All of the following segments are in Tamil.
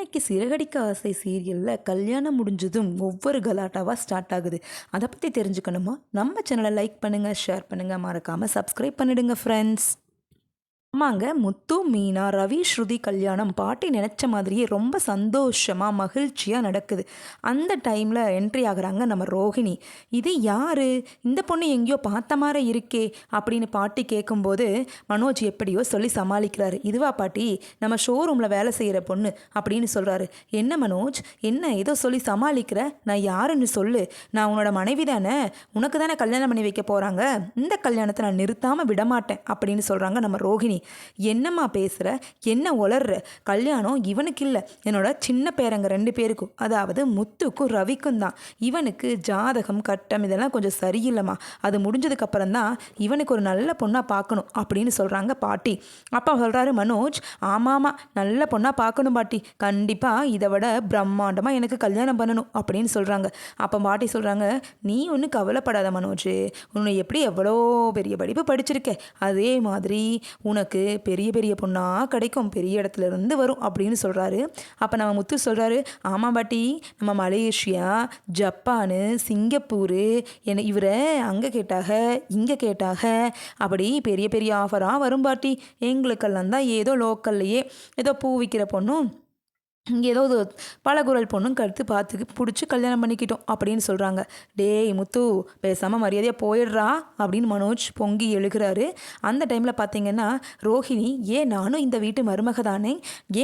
இன்னைக்கு சிறகடிக்க ஆசை சீரியலில் கல்யாணம் முடிஞ்சதும் ஒவ்வொரு கலாட்டாவாக ஸ்டார்ட் ஆகுது. அதை பற்றி தெரிஞ்சுக்கணுமா? நம்ம சேனலை லைக் பண்ணுங்கள், ஷேர் பண்ணுங்கள், மறக்காமல் சப்ஸ்கிரைப் பண்ணிடுங்க ஃப்ரெண்ட்ஸ். ஆமாங்க, முத்து, மீனா, ரவி, ஸ்ருதி கல்யாணம் பாட்டி நினச்ச மாதிரியே ரொம்ப சந்தோஷமாக மகிழ்ச்சியாக நடக்குது. அந்த டைமில் என்ட்ரி ஆகுறாங்க நம்ம ரோஹிணி. இது யார், இந்த பொண்ணு எங்கேயோ பார்த்த மாதிரி இருக்கே அப்படின்னு பாட்டி கேட்கும்போது மனோஜ் எப்படியோ சொல்லி சமாளிக்கிறாரு. இதுவா பாட்டி, நம்ம ஷோரூமில் வேலை செய்கிற பொண்ணு அப்படின்னு சொல்கிறாரு. என்ன மனோஜ், என்ன ஏதோ சொல்லி சமாளிக்கிற, நான் யாருன்னு சொல்லு, நான் உன்னோட மனைவி தானே, உனக்கு தானே கல்யாணம் பண்ணி வைக்க போகிறாங்க, இந்த கல்யாணத்தை நான் நிறுத்தாமல் விடமாட்டேன் அப்படின்னு சொல்கிறாங்க நம்ம ரோஹிணி. என்னம்மா பேசுகிற, என்ன உளர்ற, கல்யாணம் இவனுக்கு இல்லை, என்னோட சின்ன பேரங்க 2 பேருக்கும், அதாவது முத்துக்கும் ரவிக்கும் தான். இவனுக்கு ஜாதகம் கட்டம் இதெல்லாம் கொஞ்சம் சரியில்லைம்மா, அது முடிஞ்சதுக்கப்புறம் தான் இவனுக்கு ஒரு நல்ல பொண்ணாக பார்க்கணும் அப்படின்னு சொல்கிறாங்க பாட்டி. அப்பா சொல்கிறாரு மனோஜ், ஆமாம்மா நல்ல பொண்ணாக பார்க்கணும் பாட்டி, கண்டிப்பாக இதை விட பிரம்மாண்டமாக எனக்கு கல்யாணம் பண்ணணும் அப்படின்னு சொல்கிறாங்க. அப்போ பாட்டி சொல்கிறாங்க, நீ ஒன்றும் கவலைப்படாத மனோஜ், உன்னை எப்படி எவ்வளோ பெரிய படிப்பு படிச்சிருக்க, அதே மாதிரி உனக்கு பெரிய பெரிய பொண்ணாக கிடைக்கும், பெரிய இடத்துல இருந்து வரும் அப்படின்னு சொல்கிறாரு. அப்போ நம்ம முத்து சொல்கிறாரு, ஆமாம் பாட்டி, நம்ம மலேசியா, ஜப்பானு, சிங்கப்பூரு, இவரை அங்கே கேட்டாக இங்கே கேட்டாக, அப்படி பெரிய பெரிய ஆஃபராக வரும் பாட்டி, எங்களுக்கெல்லாம் தான் ஏதோ லோக்கல்லையே ஏதோ பூ விற்கிற பொண்ணும் இங்கே ஏதோ ஒரு பலகுரல் பொண்ணும் கருத்து பார்த்து பிடிச்சி கல்யாணம் பண்ணிக்கிட்டோம் அப்படின்னு சொல்கிறாங்க. டேய் முத்து, பேசாமல் மரியாதையாக போயிடுறா அப்படின்னு மனோஜ் பொங்கி எழுகிறாரு. அந்த டைமில் பார்த்தீங்கன்னா ரோஹிணி, ஏன் நானும் இந்த வீட்டு மருமக தானே,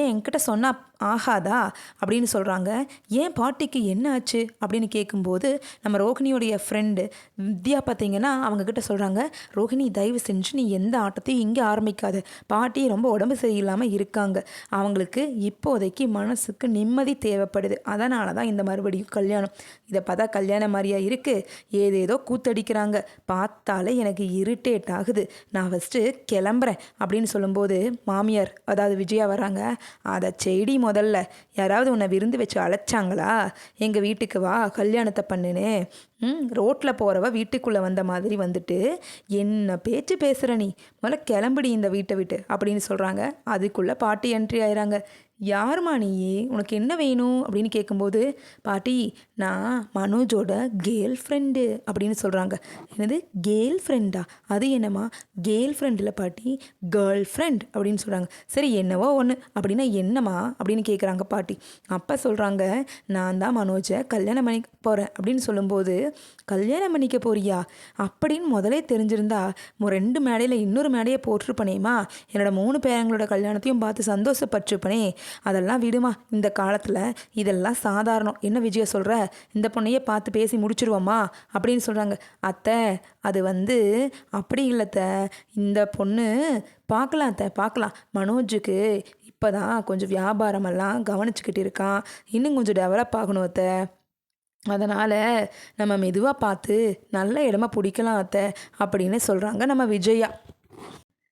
ஏன் என்கிட்ட சொன்னால் ஆகாதா அப்படின்னு சொல்கிறாங்க. ஏன் பாட்டிக்கு என்ன ஆச்சு அப்படின்னு கேட்கும்போது நம்ம ரோஹிணியோடைய ஃப்ரெண்டு வித்யா பார்த்தீங்கன்னா அவங்கக்கிட்ட சொல்கிறாங்க, ரோஹிணி தயவு செஞ்சு நீ எந்த ஆட்டத்தையும் இங்கே ஆரம்பிக்காது, பாட்டி ரொம்ப உடம்பு சரியில்லாமல் இருக்காங்க, அவங்களுக்கு இப்போதைக்கு மனசுக்கு நிம்மதி தேவைப்படுது, அதனால தான் இந்த மறுபடியும் கல்யாணம், இதை பார்த்தா கல்யாணம் மாதிரியா இருக்குது, ஏதேதோ கூத்தடிக்கிறாங்க, பார்த்தாலே எனக்கு இரிட்டேட் ஆகுது, நான் ஃபஸ்ட்டு கிளம்புறேன் அப்படின்னு சொல்லும்போது மாமியார் அதாவது விஜயா வராங்க. அதை செடி முதல்ல யாராவது உன்னை விருந்து வச்சு அழைச்சாங்களா, எங்கள் வீட்டுக்கு வா கல்யாணத்தை பண்ணுன்னு, ரோட்டில் போகிறவ வீட்டுக்குள்ளே வந்த மாதிரி வந்துட்டு என்ன பேச்சு பேசுகிற நீ, முதல்ல கிளம்பிடி இந்த வீட்டை விட்டு அப்படின்னு சொல்கிறாங்க. அதுக்குள்ளே பாட்டி என்ட்ரி ஆயிறாங்க. யாருமா நீ, உனக்கு என்ன வேணும் அப்படின்னு கேட்கும்போது பாட்டி, நான் மனோஜோட கேர்ள் ஃப்ரெண்டு அப்படின்னு சொல்கிறாங்க. என்னது கேர்ள் ஃப்ரெண்டா, அது என்னம்மா, கேர்ள் ஃப்ரெண்டில் பாட்டி, கேர்ள் ஃப்ரெண்ட் அப்படின்னு சொல்கிறாங்க. சரி என்னவோ ஒன்று, அப்படின்னா என்னம்மா அப்படின்னு கேட்குறாங்க பாட்டி. அப்போ சொல்கிறாங்க, நான் தான் மனோஜை கல்யாணம் பண்ணிக்க போகிறேன் அப்படின்னு சொல்லும்போது, கல்யாணம் பண்ணிக்க போறியா அப்படின்னு முதலே தெரிஞ்சிருந்தா 2 மேடையில் இன்னொரு மேடையை போட்டிருப்பனேம்மா, என்னோட 3 பேரங்களோட கல்யாணத்தையும் பார்த்து சந்தோஷப்பட்டிருப்பனே, அதெல்லாம் விடுமா, இந்த காலத்தில் இதெல்லாம் சாதாரணம், என்ன விஜயா சொல்கிற, இந்த பொண்ணையே பார்த்து பேசி முடிச்சிருவோம்மா அப்படின்னு சொல்கிறாங்க. அத்தை அது அப்படி இல்லைத்த, இந்த பொண்ணு பார்க்கலாம் அத்தை பார்க்கலாம், மனோஜுக்கு இப்போ தான் கொஞ்சம் வியாபாரமெல்லாம் கவனிச்சுக்கிட்டு இருக்கான், இன்னும் கொஞ்சம் டெவலப் ஆகணும் அத்தை, அதனால் நம்ம மெதுவாக பார்த்து நல்ல இடமா பிடிக்கலாம் அத்தை அப்படின்னு சொல்கிறாங்க நம்ம விஜயா.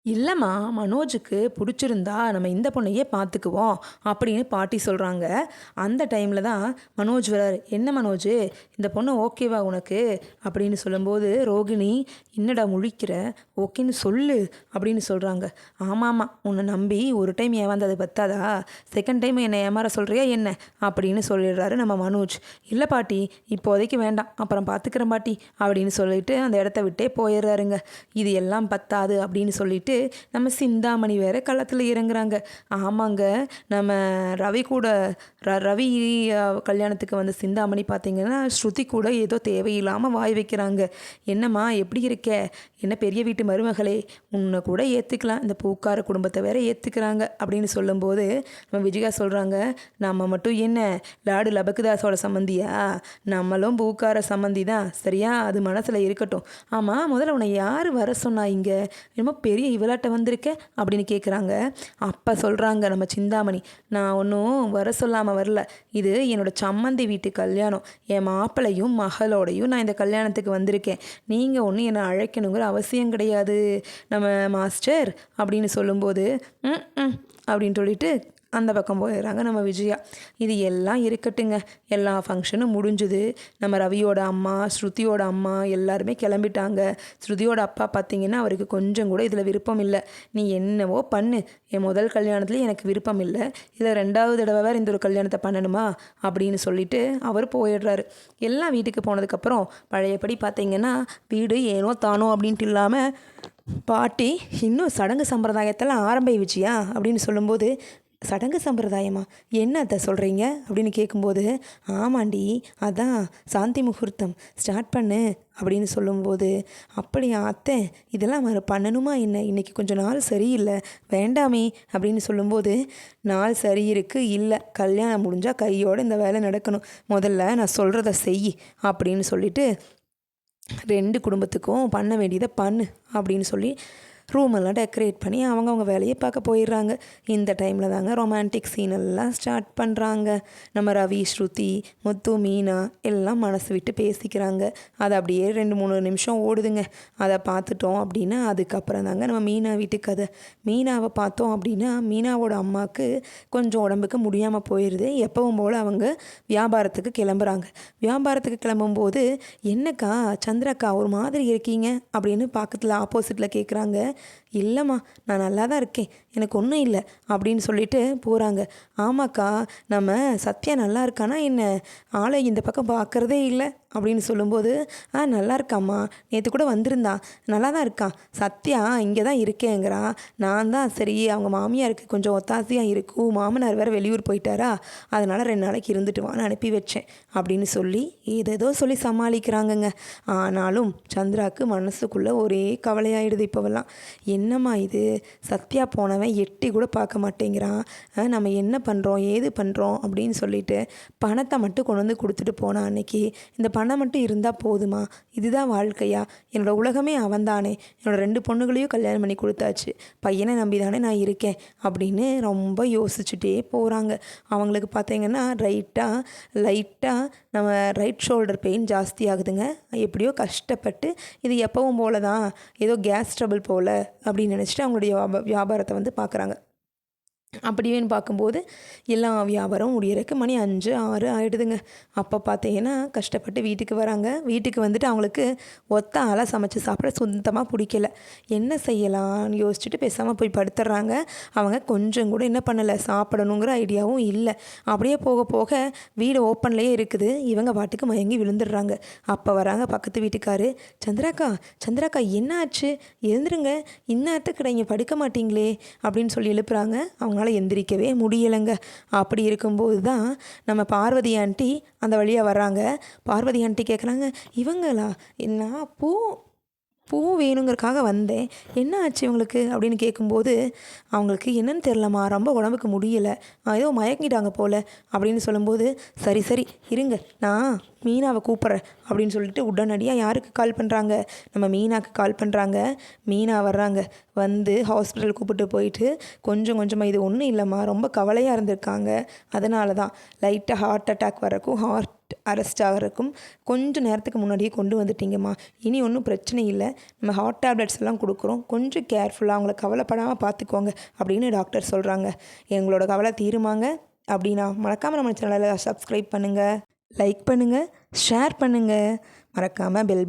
இல்லைம்மா, மனோஜுக்கு பிடிச்சிருந்தா நம்ம இந்த பொண்ணையே பார்த்துக்குவோம் அப்படின்னு பாட்டி சொல்கிறாங்க. அந்த டைமில் தான் மனோஜ் வராரு. என்ன மனோஜ், இந்த பொண்ணு ஓகேவா உனக்கு அப்படின்னு சொல்லும்போது ரோகிணி, என்னடா முழிக்கிற, ஓகேன்னு சொல்லு அப்படின்னு சொல்கிறாங்க. ஆமாம்மா, உன்னை நம்பி ஒரு டைம் ஏமாந்தது பத்தாதா, செகண்ட் டைம் என்னை ஏமாற சொல்கிறியா என்ன அப்படின்னு சொல்லிடுறாரு நம்ம மனோஜ். இல்லை பாட்டி இப்போதைக்கு வேண்டாம், அப்புறம் பார்த்துக்கிறேன் பாட்டி அப்படின்னு சொல்லிட்டு அந்த இடத்த விட்டே போயிடுறாருங்க. இது எல்லாம் பத்தாது அப்படின்னு சொல்லிட்டு நம்ம சிந்தாமணி வேற களத்தில் இறங்குறாங்க. ஆமாங்க, நம்ம ரவி கூட ரவி கல்யாணத்துக்கு வந்த சிந்தாமணி பார்த்தீங்கன்னா ஸ்ருதி கூட ஏதோ தேவையில்லாமல் வாய் வைக்கிறாங்க. என்னம்மா எப்படி இருக்க, என்ன பெரிய வீட்டு மருமகளே, உன்னை கூட ஏற்றுக்கலாம், இந்த பூக்கார குடும்பத்தை வேற ஏற்றுக்கிறாங்க அப்படின்னு சொல்லும்போது நம்ம விஜயா சொல்கிறாங்க, நம்ம மட்டும் என்ன லாடு லபக்குதாஸோட சம்மந்தியா, நம்மளும் பூக்கார சம்மந்தி தான் சரியா, அது மனசில் இருக்கட்டும். ஆமாம், முதல்ல உன்னை யார் வர சொன்னா, இங்கே என்னமோ பெரிய இவளாட்ட வந்திருக்க அப்படின்னு கேட்குறாங்க. அப்போ சொல்கிறாங்க நம்ம சிந்தாமணி, நான் ஒன்றும் வர சொல்லாமல் வரல, இது என்னோட சம்மந்தி வீட்டு கல்யாணம், என் மாப்பிள்ளையும் மகளோடையும் நான் இந்த கல்யாணத்துக்கு வந்திருக்கேன், நீங்கள் ஒன்றும் என்னை அழைக்கணுங்கிற அவசியம் கிடையாது நம்ம மாஸ்டர் அப்படின்னு சொல்லும்போது அப்படின்னு சொல்லிட்டு அந்த பக்கம் போயிடுறாங்க நம்ம விஜயா. இது எல்லாம் இருக்கட்டுங்க, எல்லா ஃபங்க்ஷனும் முடிஞ்சுது. நம்ம ரவியோட அம்மா, ஸ்ருதியோட அம்மா எல்லாருமே கிளம்பிட்டாங்க. ஸ்ருதியோட அப்பா பார்த்திங்கன்னா அவருக்கு கொஞ்சம் கூட இதில் விருப்பம் இல்லை. நீ என்னவோ பண்ணு, என் முதல் கல்யாணத்துலேயும் எனக்கு விருப்பம் இல்லை, இதில் 2வது தடவை வேறு இந்த ஒரு கல்யாணத்தை பண்ணணுமா அப்படின்னு சொல்லிட்டு அவர் போயிடுறாரு. எல்லாம் வீட்டுக்கு போனதுக்கப்புறம் பழையபடி பார்த்திங்கன்னா வீடு ஏனோ தானோ அப்படின்ட்டு இல்லாமல் பாட்டி இன்னும் சடங்கு சம்பிரதாயத்தெல்லாம் விஜயா அப்படின்னு சொல்லும்போது, சடங்கு சம்பிரதாயமா, என்ன அத்தை சொல்கிறீங்க அப்படின்னு கேட்கும்போது, ஆமாண்டி அதான் சாந்தி முகூர்த்தம் ஸ்டார்ட் பண்ணு அப்படின்னு சொல்லும்போது, அப்படியா அத்தை, இதெல்லாம் பண்ணணுமா என்ன, இன்றைக்கி கொஞ்சம் நாள் சரியில்லை, வேண்டாமே அப்படின்னு சொல்லும்போது, நாள் சரி இருக்குது இல்லை, கல்யாணம் முடிஞ்சால் கையோடு இந்த வேலை நடக்கணும், முதல்ல நான் சொல்கிறத செய் அப்படின்னு சொல்லிட்டு 2 குடும்பத்துக்கும் பண்ண வேண்டியதை பண்ணு அப்படின்னு சொல்லி ரூமெல்லாம் டெக்கரேட் பண்ணி அவங்கவுங்க வேலையை பார்க்க போயிடுறாங்க. இந்த டைமில் தாங்க ரொமான்டிக் சீனெல்லாம் ஸ்டார்ட் பண்ணுறாங்க. நம்ம ரவி, ஸ்ருதி, முத்து, மீனா எல்லாம் மனசு விட்டு பேசிக்கிறாங்க. அது அப்படியே 2-3 நிமிஷம் ஓடுதுங்க. அதை பார்த்துட்டோம் அப்படின்னா அதுக்கப்புறம் தாங்க நம்ம மீனா வீட்டு கதை. மீனாவை பார்த்தோம் அப்படின்னா மீனாவோட அம்மாவுக்கு கொஞ்சம் உடம்புக்கு முடியாமல் போயிடுது. எப்பவும் போல் அவங்க வியாபாரத்துக்கு கிளம்புறாங்க. வியாபாரத்துக்கு கிளம்பும்போது, என்னக்கா சந்திராக்கா ஒரு மாதிரி இருக்கீங்க அப்படின்னு பக்கத்தில் ஆப்போசிட்டில் கேட்குறாங்க. இல்லைம்மா, நான் நல்லா தான் இருக்கேன், எனக்கு ஒன்றும் இல்லை அப்படின்னு சொல்லிட்டு போகிறாங்க. ஆமாக்கா, நம்ம சத்யா நல்லா இருக்கானா என்ன, ஆளை இந்த பக்கம் பார்க்குறதே இல்லை அப்படின்னு சொல்லும்போது, நல்லா இருக்காம்மா, நேற்று கூட வந்திருந்தான், நல்லா தான் இருக்கான், சத்யா இங்கே தான் இருக்கேங்கிறா, நான் தான் சரி அவங்க மாமியாருக்கு கொஞ்சம் ஒத்தாசையாக இருக்கும், மாமனார் வேறு வெளியூர் போயிட்டாரா, அதனால் 2 நாளைக்கு இருந்துட்டு வான்னு அனுப்பி வச்சேன் அப்படின்னு சொல்லி ஏதேதோ சொல்லி சமாளிக்கிறாங்கங்க. ஆனாலும் சந்திராவுக்கு மனசுக்குள்ளே ஒரே கவலையாயிடுது. இப்போவெல்லாம் என்னம்மா இது, சத்யா போனவன் எட்டி கூட பார்க்க மாட்டேங்கிறான், நம்ம என்ன பண்ணுறோம் ஏது பண்ணுறோம் அப்படின்னு சொல்லிட்டு பணத்தை மட்டும் கொண்டு வந்து கொடுத்துட்டு போனான் அன்னைக்கு. இந்த பணம் மட்டும் இருந்தால் போதுமா, இதுதான் வாழ்க்கையா, என்னோடய உலகமே அவன்தானே, என்னோடய 2 பொண்ணுகளையும் கல்யாணம் பண்ணி கொடுத்தாச்சு, பையனை நம்பி தானே நான் இருக்கேன் அப்படின்னு ரொம்ப யோசிச்சுட்டே போகிறாங்க. அவங்களுக்கு பார்த்தீங்கன்னா லைட்டாக நம்ம ரைட் ஷோல்டர் பெயின் ஜாஸ்தி ஆகுதுங்க. எப்படியோ கஷ்டப்பட்டு இது எப்பவும் போல தான், ஏதோ கேஸ் ட்ரபிள் போல் அப்படின்னு நினச்சிட்டு அவங்களுடைய வியாபாரத்தை பார்க்குறாங்க. அப்படின்னு பார்க்கும்போது எல்லா வியாபாரம் முடியறதுக்கு மணி 5, 6 ஆகிடுதுங்க. அப்போ பார்த்தீங்கன்னா கஷ்டப்பட்டு வீட்டுக்கு வராங்க. வீட்டுக்கு வந்துட்டு அவங்களுக்கு ஒத்த ஆளாக சமைச்சு சாப்பிட சுத்தமாக பிடிக்கல. என்ன செய்யலாம்னு யோசிச்சுட்டு பேசாமல் போய் படுத்துடுறாங்க. அவங்க கொஞ்சம் கூட என்ன பண்ணலை, சாப்பிடணுங்கிற ஐடியாவும் இல்லை. அப்படியே போக போக வீடு ஓப்பன்லேயே இருக்குது. இவங்க பாட்டுக்கு மயங்கி விழுந்துடுறாங்க. அப்போ வராங்க பக்கத்து வீட்டுக்காரு. சந்திராக்கா என்ன ஆச்சு, எழுந்துருங்க, இந்நேரத்துக்கு கிடைங்க படுக்க மாட்டீங்களே அப்படின்னு சொல்லி எழுப்புறாங்க. அவங்களால எந்திரிக்கவே முடியலைங்க. அப்படி இருக்கும்போது தான் நம்ம பார்வதி ஆண்டி அந்த வழியாக வர்றாங்க. பார்வதி ஆண்டி கேட்குறாங்க, இவங்களா, என்ன பூ வேணுங்கிறதுக்காக வந்தேன், என்ன ஆச்சு இவங்களுக்கு அப்படின்னு கேட்கும்போது, அவங்களுக்கு என்னன்னு தெரிலம்மா, ரொம்ப உடம்புக்கு முடியலை, ஏதோ மயங்கிட்டாங்க போல் அப்படின்னு சொல்லும்போது, சரி இருங்க, நான் மீனாவை கூப்பிட்றேன் அப்படின்னு சொல்லிட்டு உடனடியாக யாருக்கு கால் பண்ணுறாங்க, நம்ம மீனாவுக்கு கால் பண்ணுறாங்க. மீனா வர்றாங்க. வந்து ஹாஸ்பிட்டல் கூப்பிட்டு போயிட்டு கொஞ்சமாக இது ஒன்றும் இல்லைம்மா, ரொம்ப கவலையாக இருந்திருக்காங்க, அதனால தான் லைட்டாக ஹார்ட் அட்டாக் வரக்கும் ஹார்ட் அரெஸ்ட் ஆகிறதுக்கும் கொஞ்சம் நேரத்துக்கு முன்னாடியே கொண்டு வந்துட்டீங்கம்மா, இனி ஒன்றும் பிரச்சனை இல்லை, நம்ம ஹார்ட் டேப்லெட்ஸ் எல்லாம் கொடுக்குறோம், கொஞ்சம் கேர்ஃபுல்லாக அவங்கள கவலைப்படாமல் பார்த்துக்கோங்க அப்படின்னு டாக்டர் சொல்கிறாங்க. எங்களோட கவலை தீருமாங்க அப்படின்னா மறக்காமல் நம்ம சேனலை சப்ஸ்கிரைப் பண்ணுங்கள், லைக் பண்ணுங்கள், ஷேர் பண்ணுங்கள், மறக்காமல் பெல் பட்டன்